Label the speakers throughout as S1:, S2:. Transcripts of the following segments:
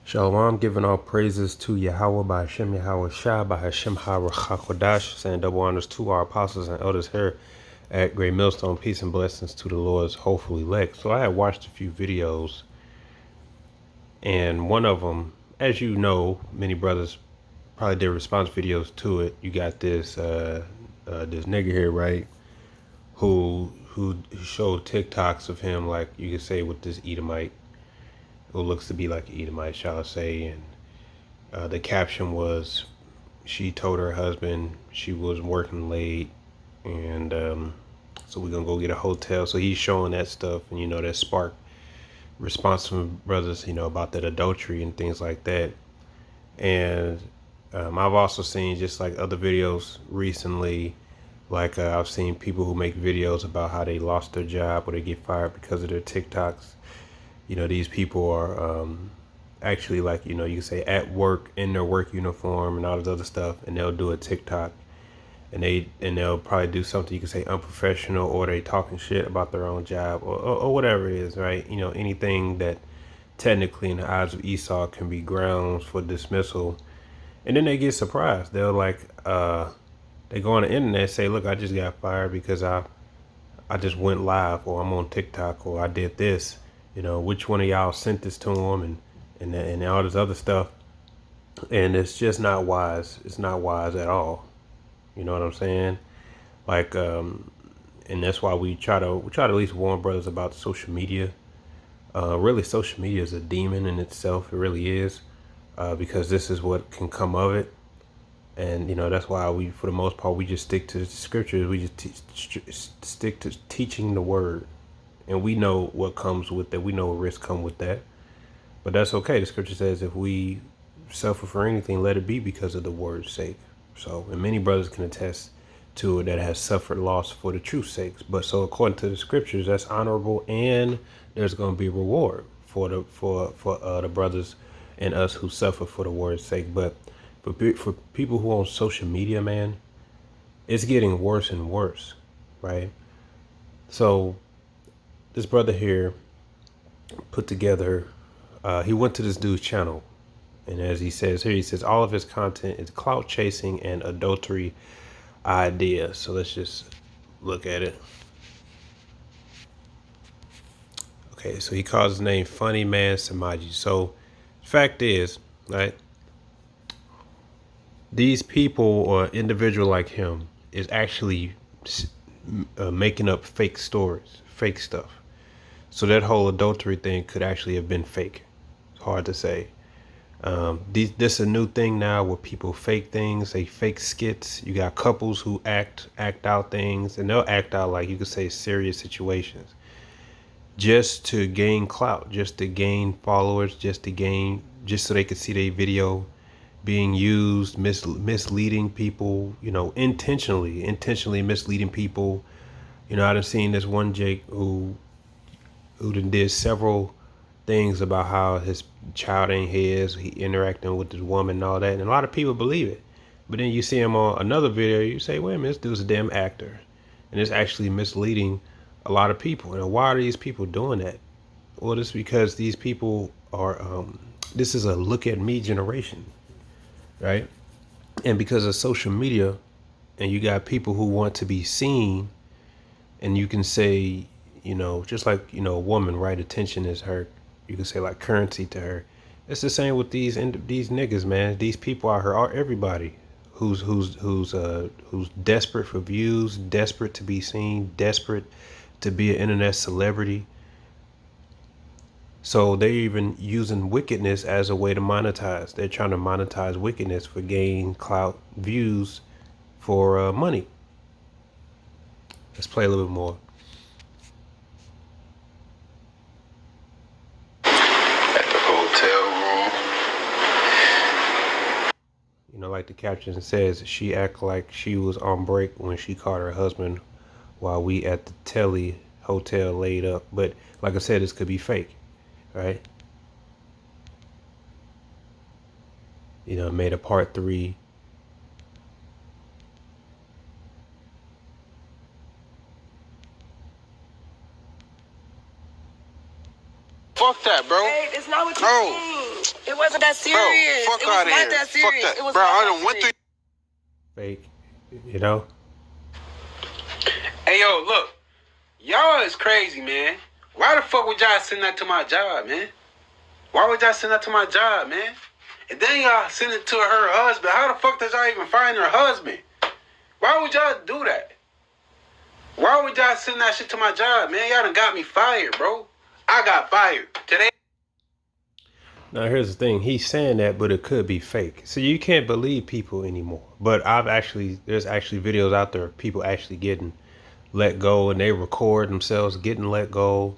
S1: Shalom, giving all praises to Yahweh by Hashem Yahweh Shah by Hashem HaRachakodash, saying double honors to our apostles and elders here at Great Millstone. Peace and blessings to the Lord's hopeful elect. So I had watched a few videos, and one of them, as you know, many brothers probably did response videos to it. You got this this nigga here, right, who showed TikToks of him, like you could say, with this Edomite, who looks to be like an Edomite, shall I say, and the caption was, she told her husband she was working late, and so we're gonna go get a hotel. So he's showing that stuff, and that sparked response from brothers, about that adultery and things like that. And I've also seen just like other videos recently, like I've seen people who make videos about how they lost their job or they get fired because of their TikToks. These people are actually, like, you can say at work in their work uniform and all this other stuff, and they'll do a TikTok, and they'll probably do something you can say unprofessional, or they talking shit about their own job, or whatever it is, right? Anything that technically in the eyes of Esau can be grounds for dismissal. And then they get surprised. They'll they go on the internet and say, look, I just got fired because I just went live, or I'm on TikTok, or I did this. Which one of y'all sent this to them, and all this other stuff. And it's just not wise. It's not wise at all. You know what I'm saying? Like, and that's why we try to at least warn brothers about social media. Really, social media is a demon in itself. It really is, because this is what can come of it. And that's why we, for the most part, we just stick to the scriptures. We just stick to teaching the word, and we know what comes with that. We know what risks come with that, but that's okay. The scripture says if we suffer for anything, let it be because of the word's sake. So, and many brothers can attest to it that has suffered loss for the truth's sake. But so according to the scriptures, that's honorable, and there's going to be reward for the brothers and us who suffer for the word's sake. But for people who on social media, man, it's getting worse and worse, right? So this brother here put together, he went to this dude's channel, and as he says here, he says all of his content is clout chasing and adultery ideas. So let's just look at it. Okay, so he calls his name Funny Man Samaji. So fact is, right, these people or individual like him is actually making up fake stories, fake stuff. So that whole adultery thing could actually have been fake. It's hard to say. This is a new thing now where people fake things. They fake skits. You got couples who act out things, and they'll act out, like you could say, serious situations, just to gain clout, just to gain followers, just so they could see their video being used, misleading people, intentionally misleading people. I done seen this one Jake who did several things about how his child ain't his, he interacting with this woman and all that, and a lot of people believe it. But then you see him on another video, you say, wait a minute, this dude's a damn actor, and it's actually misleading a lot of people. And why are these people doing that? Well, it's because these people are this is a look at me generation, right? And because of social media, and you got people who want to be seen, and you can say, just like, a woman, right? Attention is her, you can say, like, currency to her. It's the same with these niggas, man. These people out here are everybody who's desperate for views, desperate to be seen, desperate to be an internet celebrity. So they're even using wickedness as a way to monetize. They're trying to monetize wickedness for gain, clout, views, for money. Let's play a little bit more.
S2: At the hotel room.
S1: Like the caption says, she act like she was on break when she caught her husband while we at the Telly hotel laid up. But like I said, this could be fake, right? Made a part 3.
S2: Fuck that, bro.
S3: Hey, it's not what you think. It wasn't that serious.
S2: Bro, fuck
S3: it was
S2: out of
S3: not
S2: here.
S3: that
S2: Fuck
S3: serious.
S2: that.
S3: It was
S2: Bro,
S3: not
S2: I
S3: that
S2: done went
S3: serious.
S2: through.
S1: Fake, you know.
S4: Hey, yo, look. Y'all is crazy, man. Why the fuck would y'all send that to my job, man? Why would y'all send that to my job, man? And then y'all send it to her husband. How the fuck does y'all even find her husband? Why would y'all do that? Why would y'all send that shit to my job, man? Y'all done got me fired, bro. I got fired today.
S1: Now here's the thing. He's saying that, but it could be fake. So you can't believe people anymore. But there's actually videos out there of people actually getting let go, and they record themselves getting let go.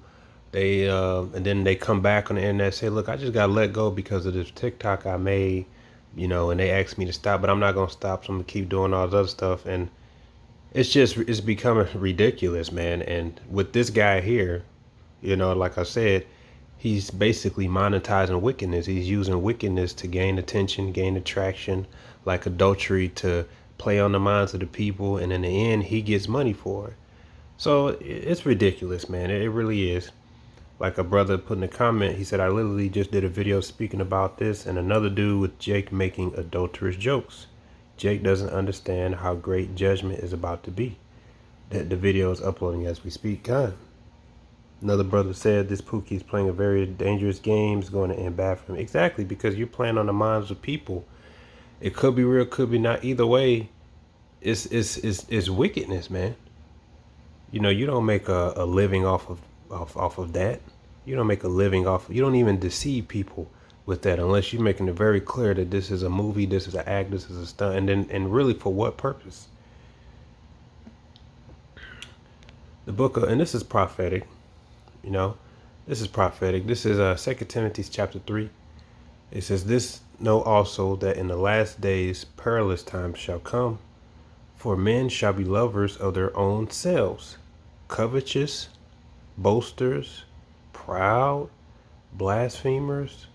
S1: They and then they come back on the internet and say, look, I just got let go because of this TikTok I made, you know, and they asked me to stop, but I'm not gonna stop, so I'm gonna keep doing all this other stuff. And it's becoming ridiculous, man. And with this guy here, you know, like I said, he's basically monetizing wickedness. He's using wickedness to gain attention, gain attraction, like adultery, to play on the minds of the people, and in the end he gets money for it. So it's ridiculous, man. It really is. Like a brother put in a comment, he said, I literally just did a video speaking about this, and another dude with Jake making adulterous jokes. Jake doesn't understand how great judgment is about to be. That the video is uploading as we speak. God. Another brother said, this Pookie's playing a very dangerous game. It's going to end bad for him. Exactly, because you're playing on the minds of people. It could be real, could be not. Either way, it's wickedness, man. You know, you don't make a living off of that. You don't make a living you don't even deceive people with that, unless you're making it very clear that this is a movie, this is an act, this is a stunt, and really for what purpose? The book of, and this is prophetic, you know, this is prophetic. This is 2 Timothy chapter 3. It says, this know also that in the last days perilous times shall come, for men shall be lovers of their own selves, covetous, boasters, proud, blasphemers,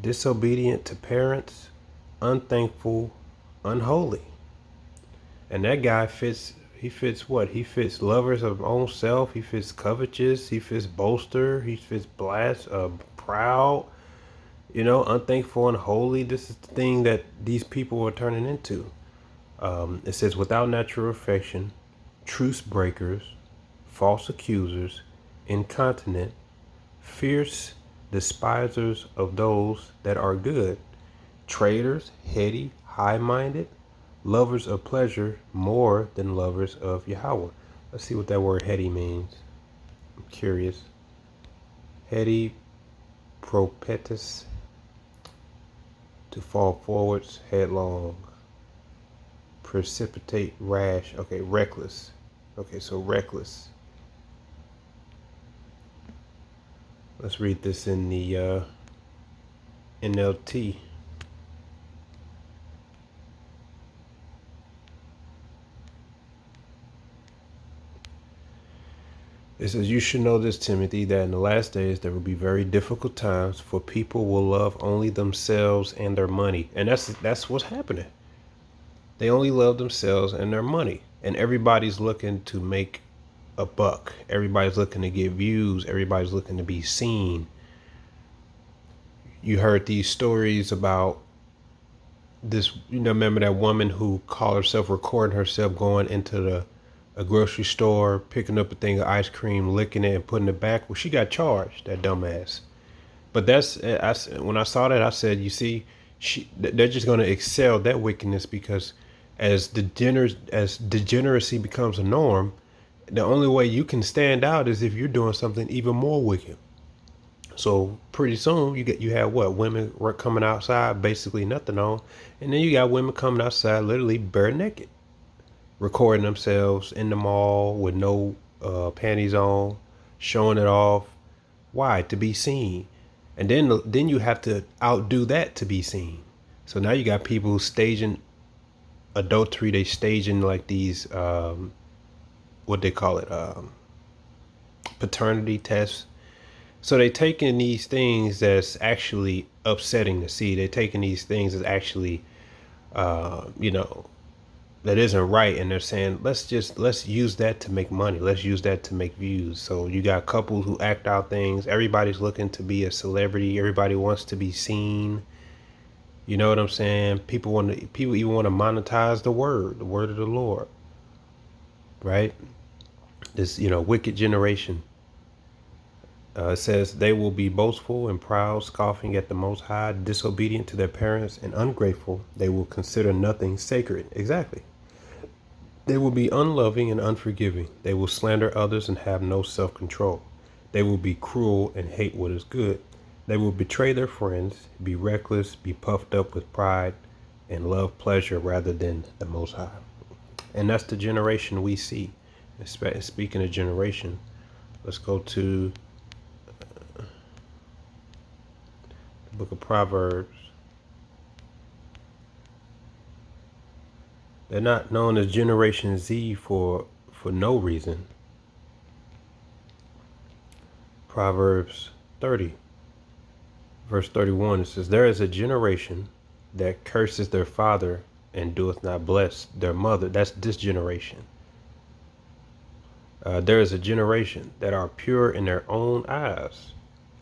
S1: disobedient to parents, unthankful, unholy. And that guy fits, he fits what? He fits lovers of own self, he fits covetous, he fits boaster, he fits proud, you know, unthankful, unholy. This is the thing that these people are turning into. It says, without natural affection, truce breakers, false accusers, incontinent, fierce, despisers of those that are good, traitors, heady, high-minded, lovers of pleasure more than lovers of Yahweh. Let's see what that word heady means. I'm curious. Heady, propetus, to fall forwards, headlong, precipitate, rash. Okay, reckless. Okay, so reckless. Let's read this in the NLT. It says, you should know this, Timothy, that in the last days there will be very difficult times, for people will love only themselves and their money. And that's what's happening. They only love themselves and their money. And everybody's looking to make a buck. Everybody's looking to get views. Everybody's looking to be seen. You heard these stories about this, you know, remember that woman who called herself, recording herself going into a grocery store, picking up a thing of ice cream, licking it and putting it back? Well, she got charged, that dumbass. But when I saw that, I said, you see, they're just going to excel that wickedness, because as degeneracy becomes a norm, the only way you can stand out is if you're doing something even more wicked. So pretty soon you have what? Women coming outside basically nothing on, and then you got women coming outside literally bare naked, recording themselves in the mall with no panties on, showing it off. Why? To be seen. And then you have to outdo that to be seen. So now you got people staging adultery. They staging like these what they call it, paternity tests. So they taking these things that's actually upsetting to see. They're taking these things that's actually you know, that isn't right, and they're saying, let's use that to make money. Let's use that to make views. So you got couples who act out things. Everybody's looking to be a celebrity. Everybody wants to be seen. You know what I'm saying? People even want to monetize the word of the Lord, right? This, wicked generation. It says they will be boastful and proud, scoffing at the Most High, disobedient to their parents, and ungrateful. They will consider nothing sacred. Exactly. They will be unloving and unforgiving. They will slander others and have no self-control. They will be cruel and hate what is good. They will betray their friends, be reckless, be puffed up with pride, and love pleasure rather than the Most High. And that's the generation we see. Speaking of generation, let's go to the book of Proverbs. They're not known as Generation Z for no reason. Proverbs 30, verse 31, it says, there is a generation that curses their father and doeth not bless their mother. That's this generation. There is a generation that are pure in their own eyes,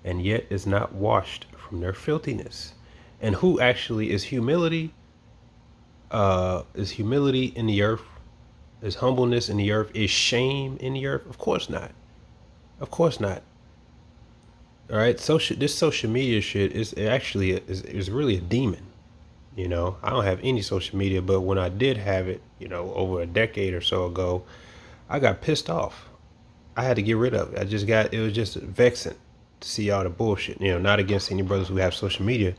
S1: and yet is not washed from their filthiness. And who actually is humility? Is humility in the earth? Is humbleness in the earth? Is shame in the earth? Of course not. Of course not. All right. This social media shit is really a demon. I don't have any social media, but when I did have it, over a decade or so ago, I got pissed off. I had to get rid of it. It was just vexing to see all the bullshit. Not against any brothers who have social media.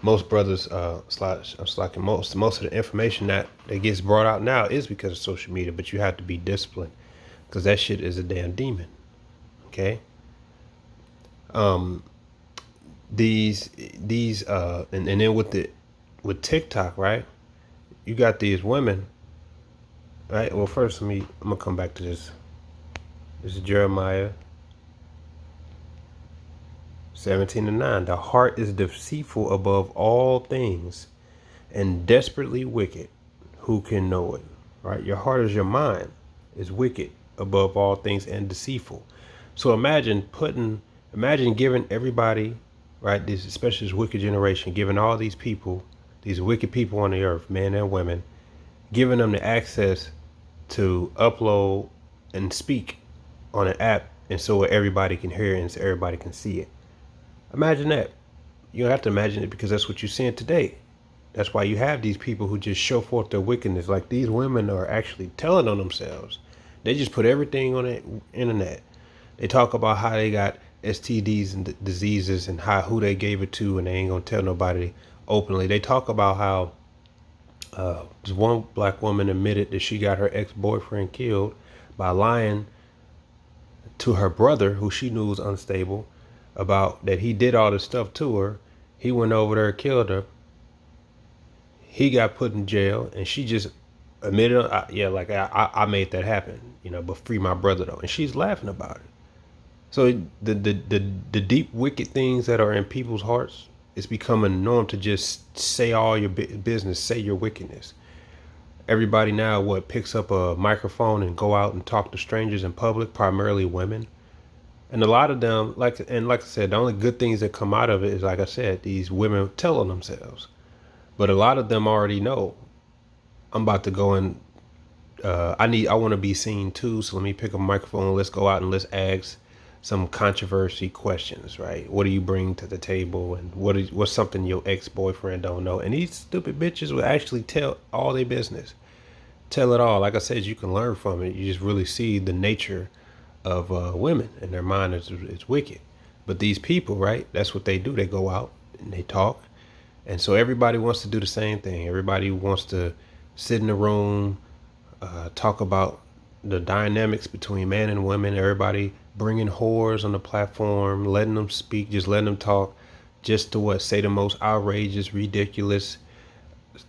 S1: Most brothers, most of the information that gets brought out now is because of social media, but you have to be disciplined because that shit is a damn demon. Okay. These and then with TikTok, right? You got these women, right? Well, first I'm gonna come back to this. This is Jeremiah 17:9. The heart is deceitful above all things and desperately wicked. Who can know it? Right? Your heart is your mind, is wicked above all things and deceitful. So imagine giving everybody, right, especially this wicked generation, giving all these people, these wicked people on the earth, men and women, giving them the access to upload and speak on an app, and so everybody can hear it and so everybody can see it. Imagine that. You don't have to imagine it because that's what you're seeing today. That's why you have these people who just show forth their wickedness. Like these women are actually telling on themselves. They just put everything on the internet. They talk about how they got STDs and diseases and who they gave it to, and they ain't gonna tell nobody openly. They talk about how this one black woman admitted that she got her ex-boyfriend killed by lying to her brother, who she knew was unstable, about that he did all this stuff to her. He went over there, killed her. He got put in jail, and she just admitted, I made that happen, but free my brother though. And she's laughing about it. So the deep wicked things that are in people's hearts, it's becoming a norm to just say all your business, say your wickedness. Everybody now picks up a microphone and go out and talk to strangers in public, primarily women. And a lot of them, like I said, the only good things that come out of it is, like I said, these women tell on themselves. But a lot of them already know, I'm about to go and I want to be seen too. So let me pick up a microphone and let's go out and let's ask some controversy questions, right? What do you bring to the table, and what's something your ex-boyfriend don't know? And these stupid bitches will actually tell all their business, tell it all. Like I said, you can learn from it. You just really see the nature of women, and their mind is wicked. But these people, right? That's what they do. They go out and they talk, and so everybody wants to do the same thing. Everybody wants to sit in the room, talk about the dynamics between men and women. Everybody bringing whores on the platform, letting them speak, just letting them talk, just to say the most outrageous, ridiculous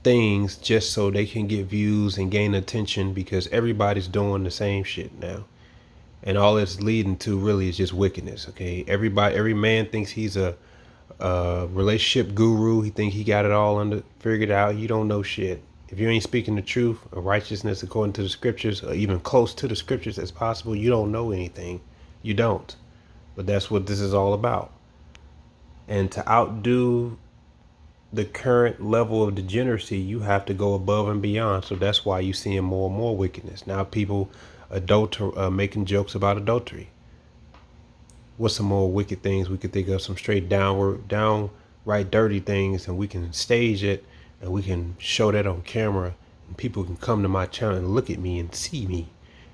S1: things, just so they can get views and gain attention, because everybody's doing the same shit now. And all it's leading to really is just wickedness. Okay, every man thinks he's a relationship guru. He think he got it all figured out. You don't know shit. If you ain't speaking the truth or righteousness according to the scriptures, or even close to the scriptures as possible, you don't know anything. You don't. But that's what this is all about. And to outdo the current level of degeneracy, you have to go above and beyond. So that's why you're seeing more and more wickedness. Now people making jokes about adultery. What's some more wicked things we could think of? Some straight downright dirty things, and we can stage it and we can show that on camera, and people can come to my channel and look at me and see me,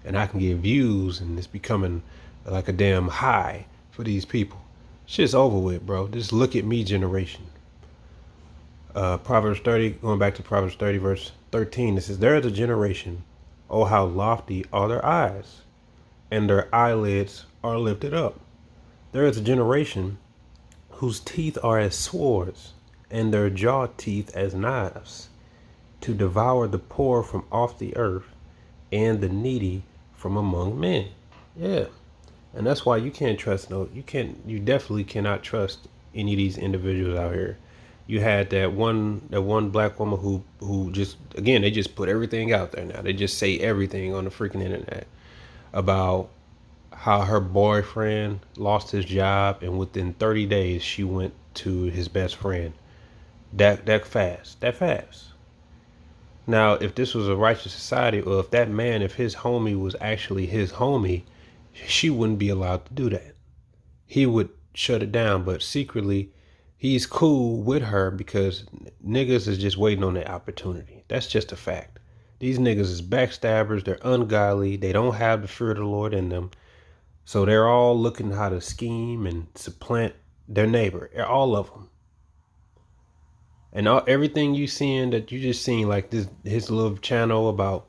S1: and I can get views, and it's becoming like a damn high for these people. Shit's over with, bro. This look at me generation. Proverbs 30, going back to Proverbs 30, verse 13, it says, there is a generation, oh, how lofty are their eyes, and their eyelids are lifted up. There is a generation whose teeth are as swords, and their jaw teeth as knives, to devour the poor from off the earth, and the needy from among men. Yeah. And that's why you can't trust you definitely cannot trust any of these individuals out here. You had that one black woman who just, again, they just put everything out there now. They just say everything on the freaking internet about how her boyfriend lost his job, and within 30 days she went to his best friend. That fast. Now, if this was a righteous society, or if that man, if his homie was actually his homie, she wouldn't be allowed to do that. He would shut it down, but secretly he's cool with her because niggas is just waiting on their opportunity. That's just a fact. These niggas is backstabbers. They're ungodly. They don't have the fear of the Lord in them. So they're all looking how to scheme and supplant their neighbor. All of them. And everything you seeing that you just seen, like his little channel about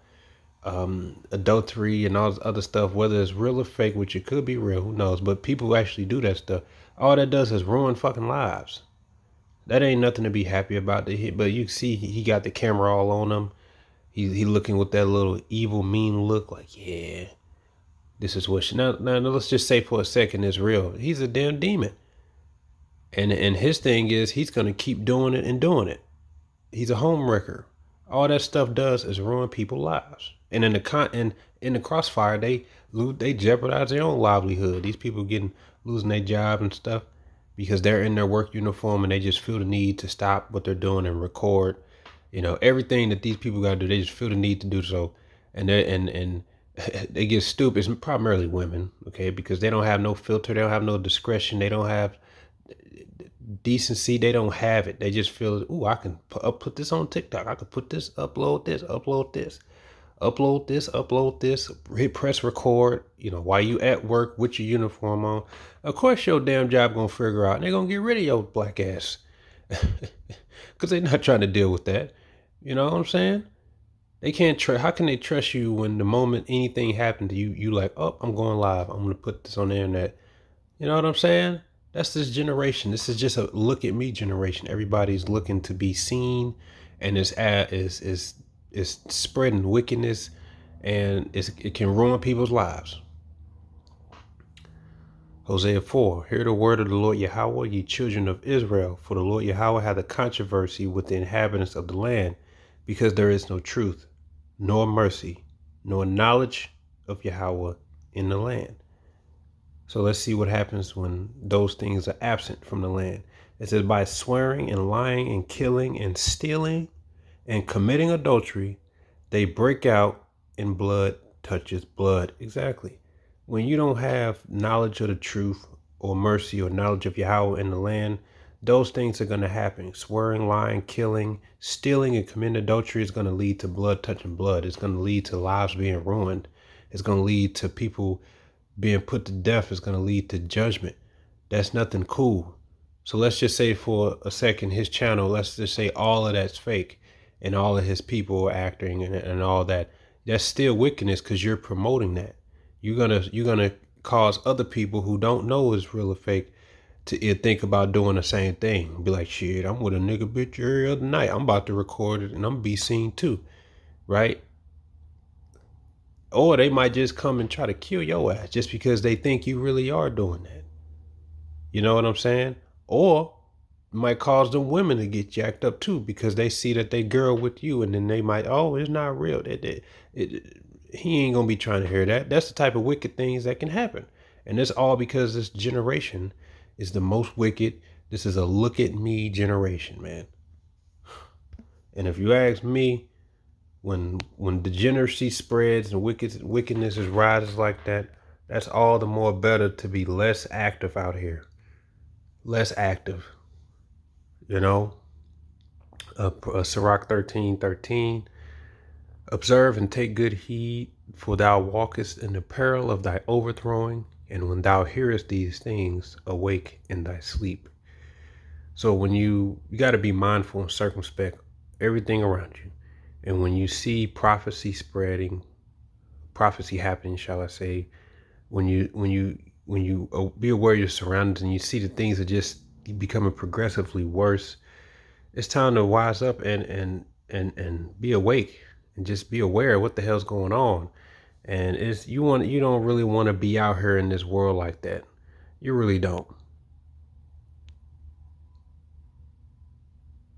S1: adultery and all this other stuff, whether it's real or fake, which it could be real, who knows, but people who actually do that stuff, all that does is ruin fucking lives. That ain't nothing to be happy about. But you see he got the camera all on him. He looking with that little evil mean look, like, yeah, this is what she, now let's just say for a second it's real. He's a damn demon, and his thing is he's gonna keep doing it and doing it. He's a home wrecker. All that stuff does is ruin people's lives. And in the crossfire, they jeopardize their own livelihood. These people losing their job and stuff because they're in their work uniform and they just feel the need to stop what they're doing and record. You know, everything that these people gotta do, they just feel the need to do so. And they get stupid. It's primarily women, okay, because they don't have no filter, they don't have no discretion, they don't have decency, they don't have it. They just feel, ooh, I can put this on TikTok, I can put this, upload this, hit press record, you know, while you at work with your uniform on. Of course your damn job gonna figure out, and they're gonna get rid of your black ass because they're not trying to deal with that. You know what I'm saying? They can't trust. How can they trust you when the moment anything happened to you, you like, oh, I'm going live, I'm gonna put this on the internet. You know what I'm saying? That's this generation. This is just a look at me generation. Everybody's looking to be seen, and is spreading wickedness, and it can ruin people's lives. Hosea 4, hear the word of the Lord Yahweh, ye children of Israel, for the Lord Yahweh hath a controversy with the inhabitants of the land, because there is no truth, nor mercy, nor knowledge of Yahweh in the land. So let's see what happens when those things are absent from the land. It says, by swearing and lying and killing and stealing and committing adultery, they break out, and blood touches blood. Exactly. When you don't have knowledge of the truth or mercy or knowledge of Yahweh in the land, those things are going to happen. Swearing, lying, killing, stealing, and committing adultery is going to lead to blood touching blood. It's going to lead to lives being ruined. It's going to lead to people being put to death. It's going to lead to judgment. That's nothing cool. So let's just say for a second, his channel, let's just say all of that's fake and all of his people are acting and all that. That's still wickedness because you're promoting that. You're gonna cause other people who don't know it's real or fake to think about doing the same thing. Be like, shit, I'm with a nigga bitch every other night. I'm about to record it and I'm gonna be seen too, right? Or they might just come and try to kill your ass just because they think you really are doing that. You know what I'm saying? Or it might cause them women to get jacked up too because they see that they girl with you, and then they might, oh, it's not real. He ain't gonna be trying to hear that. That's the type of wicked things that can happen. And it's all because this generation is the most wicked. This is a look at me generation, man. And if you ask me, when degeneracy spreads and wickedness rises like that, that's all the more better to be less active out here. Less active. You know? Sirach 13:13. Observe and take good heed, for thou walkest in the peril of thy overthrowing, and when thou hearest these things, awake in thy sleep. So when you got to be mindful and circumspect everything around you. And when you see prophecy happening, shall I say, when you be aware of your surroundings and you see the things that just becoming progressively worse, it's time to wise up and be awake and just be aware of what the hell's going on. And you don't really want to be out here in this world like that. You really don't.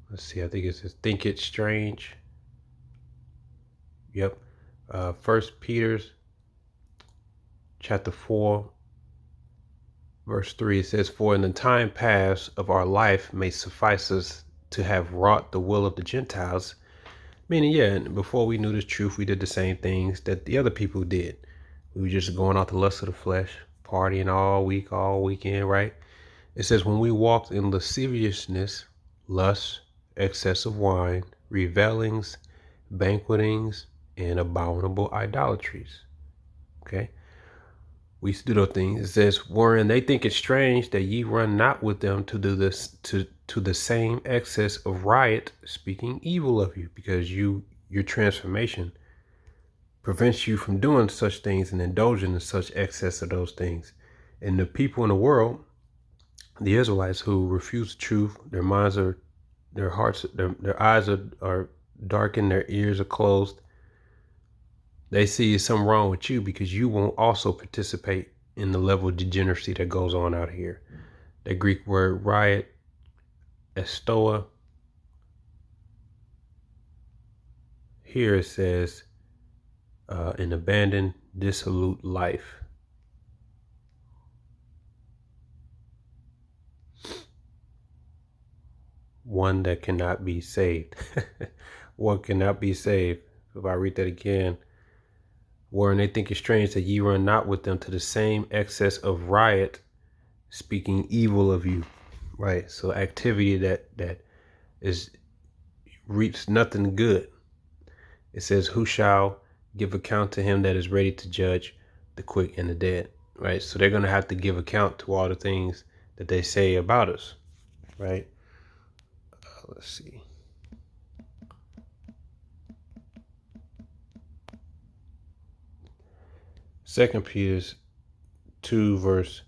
S1: Let's see, I think it says think it strange. Yep. 1 Peter chapter 4 verse 3, it says, for in the time past of our life may suffice us to have wrought the will of the Gentiles. Meaning, yeah, before we knew this truth, we did the same things that the other people did. We were just going off the lust of the flesh, partying all week, all weekend, right? It says, when we walked in lasciviousness, lust, excess of wine, revelings, banquetings, and abominable idolatries. Okay? We used to do those things. It says, wherein they think it strange that ye run not with them to do this, to the same excess of riot, speaking evil of you, because your transformation prevents you from doing such things and indulging in such excess of those things. And the people in the world, the Israelites who refuse the truth, their minds are, their hearts, their eyes are darkened, their ears are closed. They see something wrong with you because you won't also participate in the level of degeneracy that goes on out here. The Greek word riot, estoa. Here it says an abandoned, dissolute life. One that cannot be saved. One cannot be saved. If I read that again, wherein they think it strange that ye run not with them to the same excess of riot, speaking evil of you. Right. So activity that is reaps nothing good. It says, who shall give account to him that is ready to judge the quick and the dead. Right. So they're going to have to give account to all the things that they say about us. Right. Let's see. Second Peter 2 verse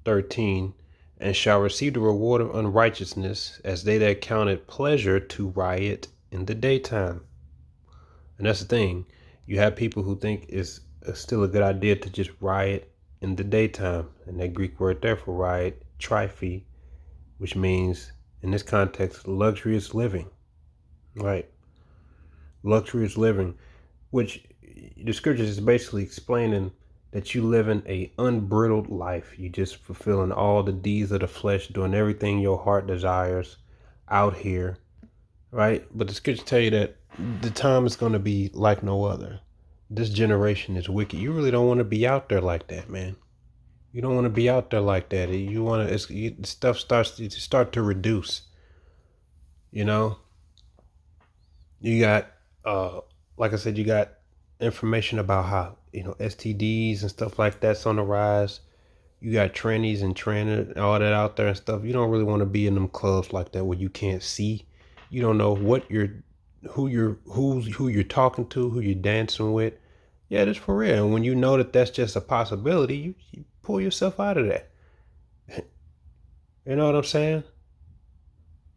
S1: 13, and shall receive the reward of unrighteousness as they that count it pleasure to riot in the daytime. And that's the thing. You have people who think it's still a good idea to just riot in the daytime. And that Greek word there for riot, tryphe, which means in this context, luxurious living. Right. Luxurious living, which the scriptures is basically explaining that you live in a unbridled life. You just fulfilling all the deeds of the flesh, doing everything your heart desires out here, right? But the scriptures tell you that the time is going to be like no other. This generation is wicked. You really don't want to be out there like that, man. You don't want to be out there like that. You want to, stuff starts to reduce, you know? You got, like I said, you got information about how, STDs and stuff like that's on the rise. You got trannies and all that out there and stuff. You don't really want to be in them clubs like that where you can't see. You don't know who you're talking to, who you're dancing with. Yeah, that's for real. And when you know that that's just a possibility, you pull yourself out of that. You know what I'm saying?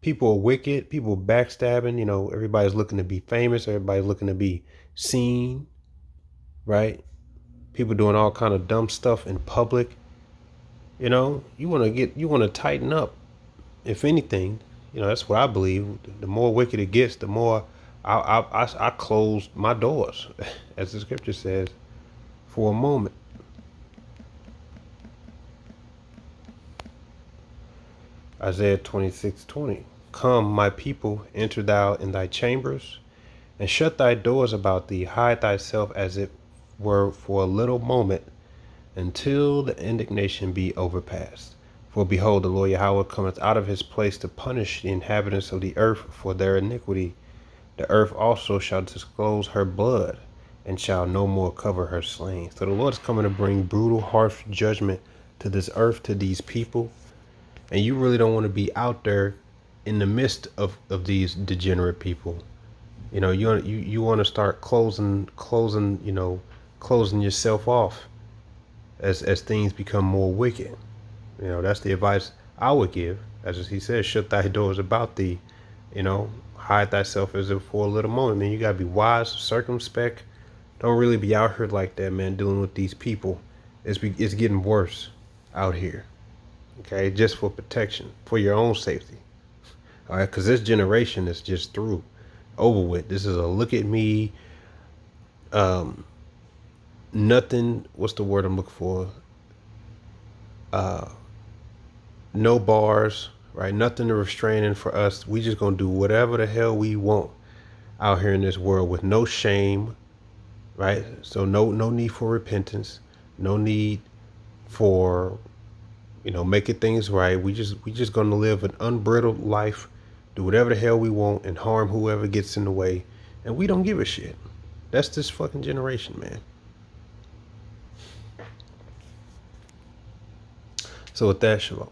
S1: People are wicked. People backstabbing. Everybody's looking to be famous. Everybody's looking to be seen. Right? People doing all kind of dumb stuff in public. You want to tighten up. If anything, that's what I believe. The more wicked it gets, the more I close my doors, as the scripture says, for a moment. Isaiah 26:20. Come, my people, enter thou in thy chambers, and shut thy doors about thee, hide thyself as it were for a little moment, until the indignation be overpast. For behold, the Lord Yahweh cometh out of his place to punish the inhabitants of the earth for their iniquity. The earth also shall disclose her blood, and shall no more cover her slain. So the Lord is coming to bring brutal, harsh judgment to this earth, to these people. And you really don't want to be out there in the midst of these degenerate people. You know, you want to start closing yourself off as things become more wicked. You know, that's the advice I would give. As he says, shut thy doors about thee, hide thyself as if for a little moment. Man, you gotta be wise, circumspect. Don't really be out here like that, man, dealing with these people. It's getting worse out here. Okay, just for protection, for your own safety. All right, because this generation is just through, over with. This is a look at me. Nothing. What's the word I'm looking for? No bars, right? Nothing to restraining for us. We just gonna do whatever the hell we want out here in this world with no shame, right? So no need for repentance, no need for making things right. We just gonna live an unbridled life, do whatever the hell we want, and harm whoever gets in the way, and we don't give a shit. That's this fucking generation, man. So with that, shalom.